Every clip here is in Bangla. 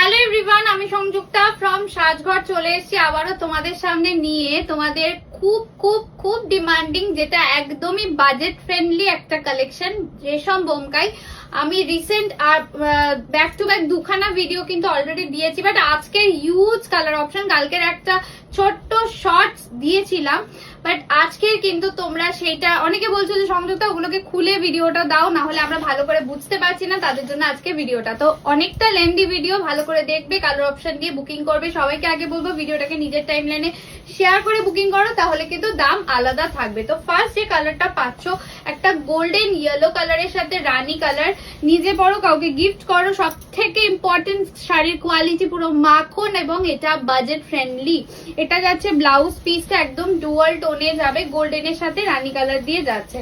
হ্যালো এভরিওয়ান, আমি সংযুক্তা ফ্রম সাজঘর চলে এসেছি আবারও তোমাদের সামনে নিয়ে তোমাদের খুব খুব খুব ডিমান্ডিং, যেটা একদমই বাজেট ফ্রেন্ডলি একটা কালেকশন রেশম বোমকাই। আমি রিসেন্ট আর ব্যাক টু ব্যাক দুখানা ভিডিও কিন্তু অলরেডি দিয়েছি, বাট আজকে হিউজ কালার অপশন, কালকের একটা ছোট্ট শর্টস দিয়েছিলাম, বাট আজকে কিন্তু তোমরা সেইটা অনেকে বলছো যে সংযুক্তা ওগুলোকে খুলে ভিডিওটা দাও, না হলে আমরা ভালো করে বুঝতে পারছি না, তাদের জন্য আজকে ভিডিওটা। তো অনেকটা লেন্দি ভিডিও, ভালো করে দেখবে, কালার অপশন দিয়ে বুকিং করবে। সবাইকে আগে বলবো ভিডিওটাকে নিজের টাইম লাইনে শেয়ার করে বুকিং করো, তাহলে কিন্তু দাম আলাদা থাকবে। তো ফার্স্ট যে কালারটা পাচ্ছ একটা গোল্ডেন ইয়েলো কালারের সাথে রানী কালার, নিজে পরো, কাউকে গিফট করো, সব থেকে ইম্পর্টেন্ট শাড়ির কোয়ালিটি পুরো মাখন এবং এটা বাজেট ফ্রেন্ডলি। এটা যাচ্ছে ব্লাউজ পিসটা একদম ডুয়াল টোনে যাবে, গোল্ডেনের সাথে রানী কালার দিয়ে যাচ্ছে।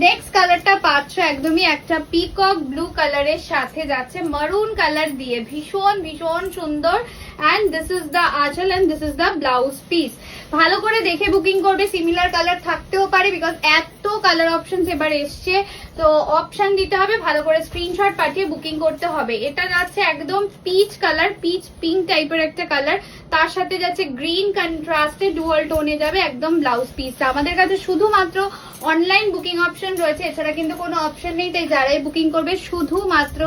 নেক্সট কালারটা পাচ্ছ একদমই একটা পিকক ব্লু কালারের সাথে যাচ্ছে মারুন কালার দিয়ে, ভীষণ ভীষণ সুন্দর। অ্যান্ড দিস ইজ দ্য আঁচল and this is the blouse piece. ভালো করে দেখে বুকিং করবে, সিমিলার কালার থাকতেও পারে, বিকজ এত কালার অপশন এবার এসছে, তো অপশন দিতে হবে, ভালো করে স্ক্রিনশট পাঠিয়ে বুকিং করতে হবে। এটা যাচ্ছে একদম পিচ কালার, পিচ পিঙ্ক টাইপের একটা কালার, তার সাথে যাচ্ছে গ্রিন কন্ট্রাস্টে ডুয়াল টোনে যাবে একদম ব্লাউজ পিসটা। আমাদের কাছে শুধুমাত্র অনলাইন বুকিং অপশন রয়েছে, এছাড়া কিন্তু কোনো অপশন নেই, তাই যারাই বুকিং করবে শুধুমাত্র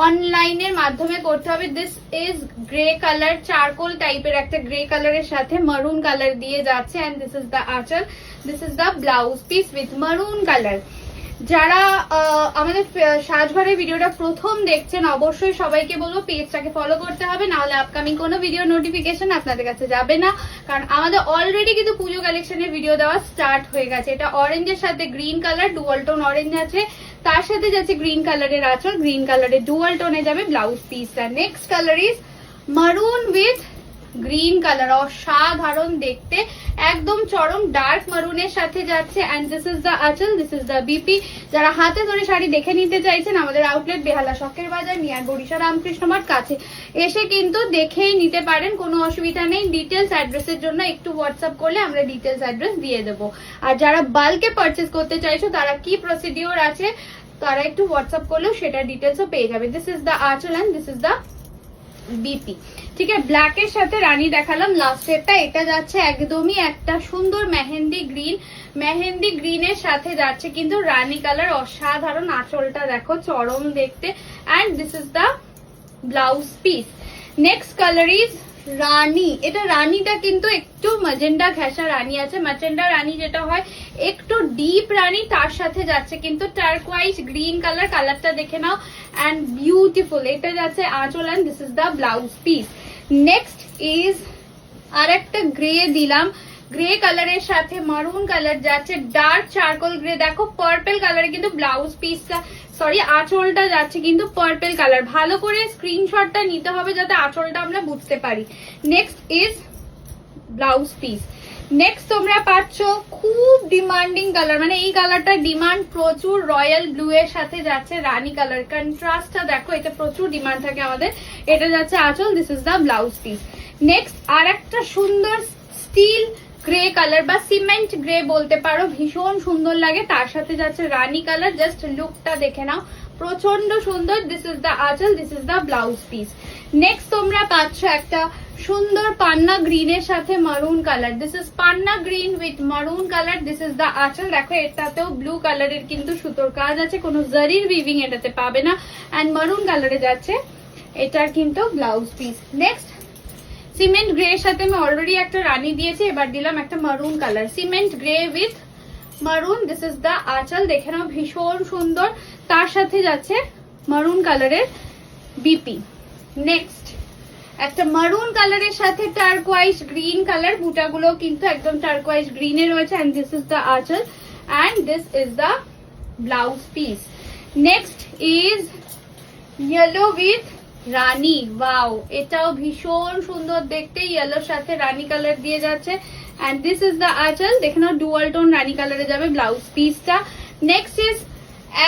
অনলাইনের মাধ্যমে করতে হবে। This is grey colour, charcoal টাইপের একটা গ্রে কালারের সাথে মারুন কালার দিয়ে যাচ্ছে, এন্ড দিস ইজ দ্য আঁচল, this is the blouse piece with মারুন কালার। যারা আমাদের সাজঘরের ভিডিওটা প্রথম দেখছেন, অবশ্যই সবাইকে বলবো পেজটাকে ফলো করতে হবে, নাহলে আপকামিং কোনো ভিডিও নোটিফিকেশন আপনাদের কাছে যাবে না, কারণ আমাদের অলরেডি কিন্তু পুজো কালেকশনের ভিডিও দেওয়া স্টার্ট হয়ে গেছে। এটা অরেঞ্জের সাথে green colour, dual tone orange আছে, তার সাথে যাচ্ছে গ্রিন কালারের আঁচল, গ্রিন কালারের ডুয়াল টোনে যাবে ব্লাউজ পিসটা। নেক্সট কালার ইজ মারুন উইথ গ্রিন কালার, অসাধারণ দেখতে, একদম চরম ডার্ক মারুনের সাথে যাচ্ছে। এন্ড দিস ইজ দ্য আঁচল, দিস ইজ দ্য বিপি। যারা হাতে ধরে শাড়ি দেখে নিতে চাইছেন, আমাদের আউটলেট বেহালা শখের বাজার নিয়ার বরিশা রামকৃষ্ণ মাঠ কাছে এসে কিন্তু দেখেই নিতে পারেন, কোনো অসুবিধা নেই। ডিটেলস অ্যাড্রেসের জন্য একটু হোয়াটসঅ্যাপ করলে আমরা ডিটেলস অ্যাড্রেস দিয়ে দেবো। আর যারা বাল্কে পারচেস করতে চাইছো, তারা কি প্রসিডিওর আছে তারা একটু হোয়াটসঅ্যাপ করলেও সেটা ডিটেলসও পেয়ে যাবে। দিস ইজ দ্য আঁচল and this is the BP. ঠিক আছে, ব্ল্যাকের সাথে রানী দেখালাম লাস্টেরটা। এটা যাচ্ছে একদমই একটা সুন্দর মেহেন্দি গ্রিন, মেহেন্দি গ্রিনের সাথে যাচ্ছে কিন্তু রানী কালার, অসাধারণ। আঁচলটা দেখো চরম দেখতে, and this is the blouse piece. Next colour is রানী। এটা রানীটা কিন্তু একটু ম্যাজেন্ডা ঘেঁষা রানী আছে, ম্যাজেন্ডা রানী যেটা হয় একটু ডিপ রানী, তার সাথে যাচ্ছে কিন্তু টার্কোয়াইজ গ্রিন কালার, কালারটা দেখে নাও, অ্যান্ড বিউটিফুল। এটা যাচ্ছে আঁচল and this is the blouse piece. Next is আর একটা গ্রে দিলাম, গ্রে কালারের সাথে মারুন কালার যাচ্ছে, ডার্ক চারকোল গ্রে, দেখো পার্পল কালারে কিন্তু ব্লাউজ পিসটা সরি আঁচলটা যাচ্ছে কিন্তু পার্পল কালার। ভালো করে স্ক্রিনশটটা নিতে হবে যাতে আঁচলটা আমরা বুঝতে পারি। Next is blouse piece. Next তোমরা পাচ্ছ খুব ডিমান্ডিং কালার, মানে এই কালারটা ডিমান্ড প্রচুর, রয়্যাল ব্লু এর সাথে যাচ্ছে রানী কালার, কন্ট্রাস্টটা দেখো, এটা প্রচুর ডিমান্ড থাকে আমাদের। এটা যাচ্ছে আঁচল, this is the blouse piece. Next আর একটা সুন্দর স্টিল গ্রে কালার বা সিমেন্ট গ্রে বলতে পারো, ভীষণ সুন্দর লাগে, তার সাথে যাচ্ছে রানী কালার। জাস্ট লুকটা দেখে নাও, প্রচন্ড সুন্দর। দিস ইজ দ্য আঁচল, this is the blouse piece. Next তোমরা পাচ্ছ একটা সুন্দর পান্না গ্রিনের সাথে maroon colour, this is Panna green with মারুন কালার, দিস ইজ দ্য আঁচল। দেখো এটাতেও ব্লু কালারের কিন্তু সুতোর কাজ আছে, কোনো জারির উইভিং এটাতে পাবে না, অ্যান্ড মারুন কালারে যাচ্ছে এটার কিন্তু blouse piece. Next cement grey এর সাথে আমি অলরেডি একটা রানী দিয়েছি, এবার দিলাম একটা মারুন কালার, সিমেন্ট গ্রে উইথ মারুন, দিস ইজ দ্য আঁচল, দেখে নাও ভীষণ সুন্দর, তার সাথে যাচ্ছে মারুন কালারের বিপি। নেক্সট একটা মারুন কালারের সাথে টার্কোয়াইজ গ্রিন কালার, বুটাগুলো কিন্তু একদম টার্কোয়াইজ গ্রিনে রয়েছে, এন্ড দিস ইজ দ্য আঁচল and this is the blouse piece. Next is yellow with Rani, wow, এটাও ভীষণ সুন্দর দেখতে, ইয়েলোর সাথে রানী কালার দিয়ে যাচ্ছে, এন্ড দিস ইজ দ্য আঁচল, দেখে নাও ডুয়াল টোন রানী কালারে যাবে ব্লাউজ পিসটা। নেক্সট ইজ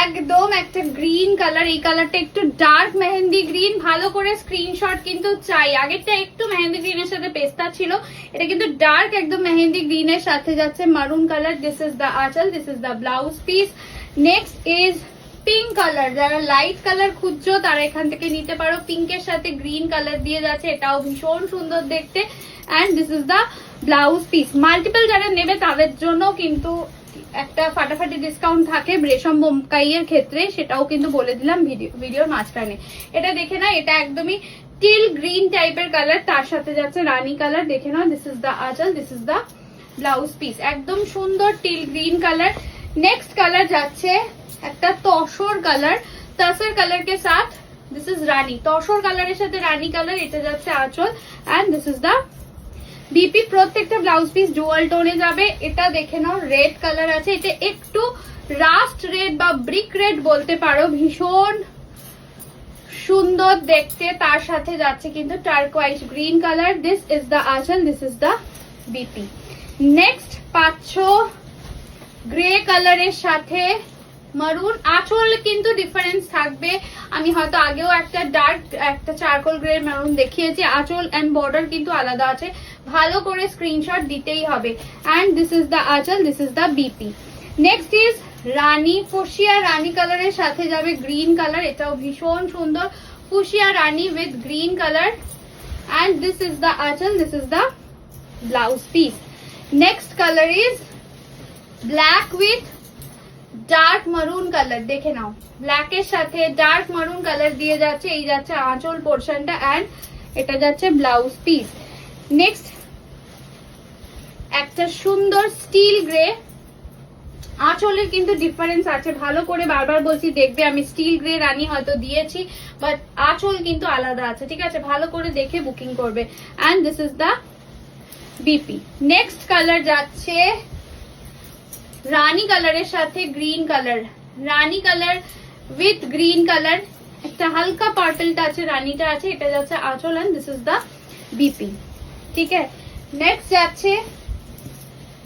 একদম একটা গ্রিন কালার, এই কালারটা একটু ডার্ক মেহেন্দি গ্রিন, ভালো করে স্ক্রিনশট কিন্তু চাই। আগেরটা একটু মেহেন্দি গ্রিনের সাথে পেস্তা ছিল, এটা কিন্তু ডার্ক একদম মেহেন্দি গ্রিনের সাথে যাচ্ছে maroon colour, this is the আঁচল, this is the blouse piece. Next is pink colour, যারা লাইট কালার খুঁজছো তারা এখান থেকে নিতে পারো। পিঙ্কের সাথে গ্রিন কালার দিয়ে যাচ্ছে, এটাও ভীষণ সুন্দর দেখতে। And this is the blouse piece. Multiple যারা নেবে তাদের জন্য কিন্তু একটা ফাটাফাটি ডিসকাউন্ট থাকে রেশম বোমকাইয়ের ক্ষেত্রে, সেটাও কিন্তু বলে দিলাম ভিডিওর মাঝখানে। এটা দেখে না, এটা একদমই টিল গ্রিন টাইপের কালার, তার সাথে যাচ্ছে রানী কালার। দেখে নাও, দিস ইজ দ্য আঁচল, this is the blouse piece. একদম সুন্দর till green colour. Next colour যাচ্ছে একটা তসর কালার, তসর কালার কে সাথ দিস ইজ রানী। তসর কালারের সাথে রানী কালার, এটা যাচ্ছে আঁচল। And this is the BP. প্রত্যেকটা ব্লাউজ পিস ডুয়াল টোনে যাবে। এটা দেখে নাও, রেড কালার আছে, এটা একটু রাস্ট রেড বা ব্রিক রেড বলতে পারো, ভীষণ সুন্দর দেখতে। তার সাথে যাচ্ছে কিন্তু turquoise green colour. This is the আঁচল, this is the BP. Next পাচ্ছ গ্রে কালারের সাথে মারুন। আঁচল কিন্তু ডিফারেন্স থাকবে, আমি হয়তো আগেও একটা ডার্ক একটা চারকোল গ্রে মারুন দেখিয়েছি। আঁচল এন্ড বর্ডার কিন্তু আলাদা আছে, ভালো করে স্ক্রিনশট দিতেই হবে। অ্যান্ড দিস ইজ দ্য আঁচল, this is the BP. Next is রানী, ফুসিয়া রানী কালারের সাথে যাবে গ্রিন কালার, এটাও ভীষণ সুন্দর। ফুসিয়া রানী with green colour. And this is the আঁচল, this is the blouse piece. Next colour is black with dark maroon colour. দেখে নাও, ব্ল্যাক এর সাথে ডার্ক মারুন কালার দিয়ে যাচ্ছে, এই যাচ্ছে আঁচল পোর্শনটা। অ্যান্ড এটা যাচ্ছে ব্লাউজ পিস। নেক্সট একটা সুন্দর স্টিল গ্রে। আঁচলের কিন্তু ডিফারেন্স আছে, ভালো করে বারবার বলছি দেখবে, আমি স্টিল গ্রে রানী হয়তো দিয়েছি, বাট আঁচল কিন্তু আলাদা আছে, ঠিক আছে? ভালো করে দেখে বুকিং করবে। And this is the BP. Next colour যাচ্ছে রানী কালারের সাথে গ্রিন কালার, রানী কালার উইথ গ্রিন কালার, একটা হালকা পার্পল টাচে রানীটা আছে, এটা যাচ্ছে আঁচল। And this is the BP, ঠিক আছে? নেক্সট যাচ্ছে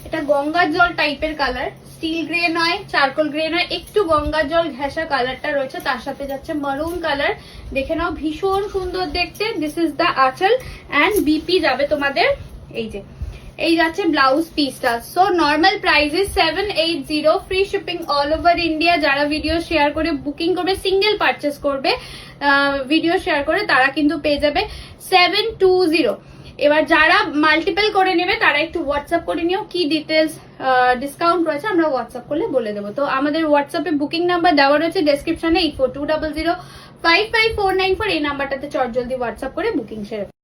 এটা গঙ্গার জল টাইপের কালার, স্টিল গ্রে নয়, চারকোল গ্রে নয়, একটু গঙ্গার জল ঘেঁষা কালারটা রয়েছে, তার সাথে যাচ্ছে মারুন কালার। দেখে নাও, ভীষণ সুন্দর দেখতে। দিস ইজ দ্য আঁচল। অ্যান্ড বিপি যাবে তোমাদের এই যে, এই যাচ্ছে ব্লাউজ পিসটা। So normal price is 780, free shipping all over India. যারা ভিডিও শেয়ার করে বুকিং করবে, সিঙ্গেল পারচেস করবে ভিডিও শেয়ার করে, তারা কিন্তু পেয়ে যাবে 720। এবার যারা মাল্টিপল করে নেবে তারা একটু হোয়াটসঅ্যাপ করে নিও, কি ডিটেলস ডিসকাউন্ট রয়েছে আমরা হোয়াটসঅ্যাপ করলে বলে দেবো। তো আমাদের হোয়াটসঅ্যাপে বুকিং নাম্বার দেওয়া রয়েছে ডেসক্রিপশনে, 8420055494, এই নাম্বারটাতে চট জলদি হোয়াটসঅ্যাপ করে বুকিং সেরে